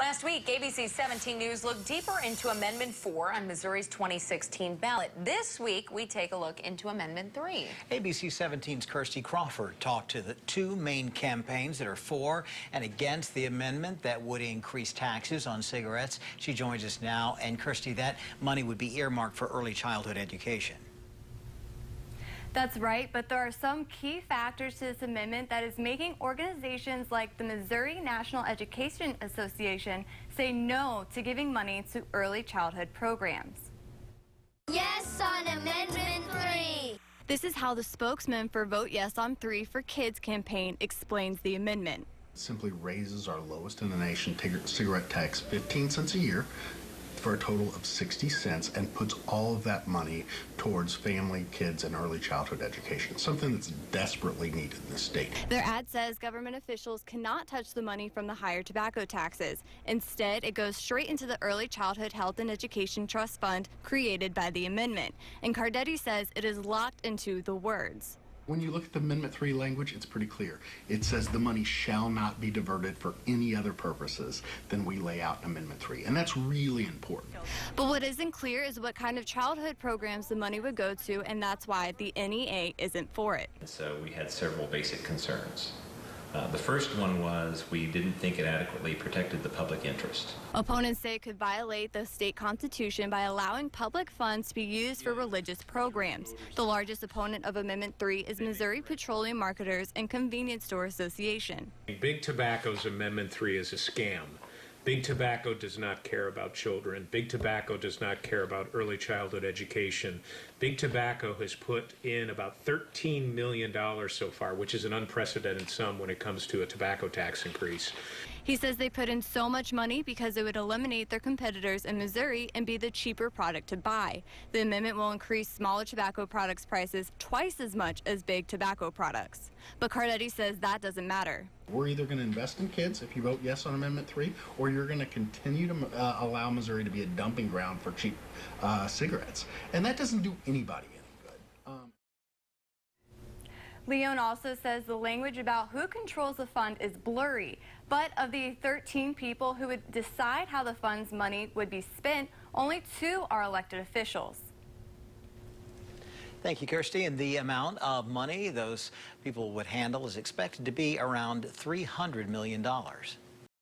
Last week, ABC 17 News looked deeper into Amendment 4 on Missouri's 2016 ballot. This week, we take a look into Amendment 3. ABC 17's Kirsty Crawford talked to the two main campaigns that are for and against the amendment that would increase taxes on cigarettes. She joins us now. And Kirsty, that money would be earmarked for early childhood education. That's right, but there are some key factors to this amendment that is making organizations like the Missouri National Education Association say no to giving money to early childhood programs. Yes on Amendment 3. This is how the spokesman for Vote Yes on 3 for Kids campaign explains the amendment. It simply raises our lowest in the nation cigarette tax 15 cents a year for a total of 60 cents and puts all of that money towards family, kids, and early childhood education, something that's desperately needed in this state. Their ad says government officials cannot touch the money from the higher tobacco taxes. Instead, it goes straight into the Early Childhood Health and Education Trust Fund created by the amendment. And Cardetti says it is locked into the words. When you look at the Amendment 3 language, it's pretty clear. It says the money shall not be diverted for any other purposes than we lay out in Amendment 3, and that's really important. But what isn't clear is what kind of childhood programs the money would go to, and that's why the NEA isn't for it. So we had several basic concerns. The first one was we didn't think it adequately protected the public interest. Opponents say it could violate the state constitution by allowing public funds to be used for religious programs. The largest opponent of Amendment 3 is Missouri Petroleum Marketers and Convenience Store Association. Big Tobacco's Amendment 3 is a scam. Big Tobacco does not care about children. Big Tobacco does not care about early childhood education. Big Tobacco has put in about $13 million so far, which is an unprecedented sum when it comes to a tobacco tax increase. He says they put in so much money because it would eliminate their competitors in Missouri and be the cheaper product to buy. The amendment will increase smaller tobacco products prices twice as much as big tobacco products. But Cardetti says that doesn't matter. We're either going to invest in kids if you vote yes on Amendment 3, or you're going to continue to allow Missouri to be a dumping ground for cheap cigarettes. And that doesn't do anybody any good. Leone also says the language about who controls the fund is blurry, but of the 13 people who would decide how the fund's money would be spent, only 2 are elected officials. Thank you, Kirsty. And the amount of money those people would handle is expected to be around $300 million.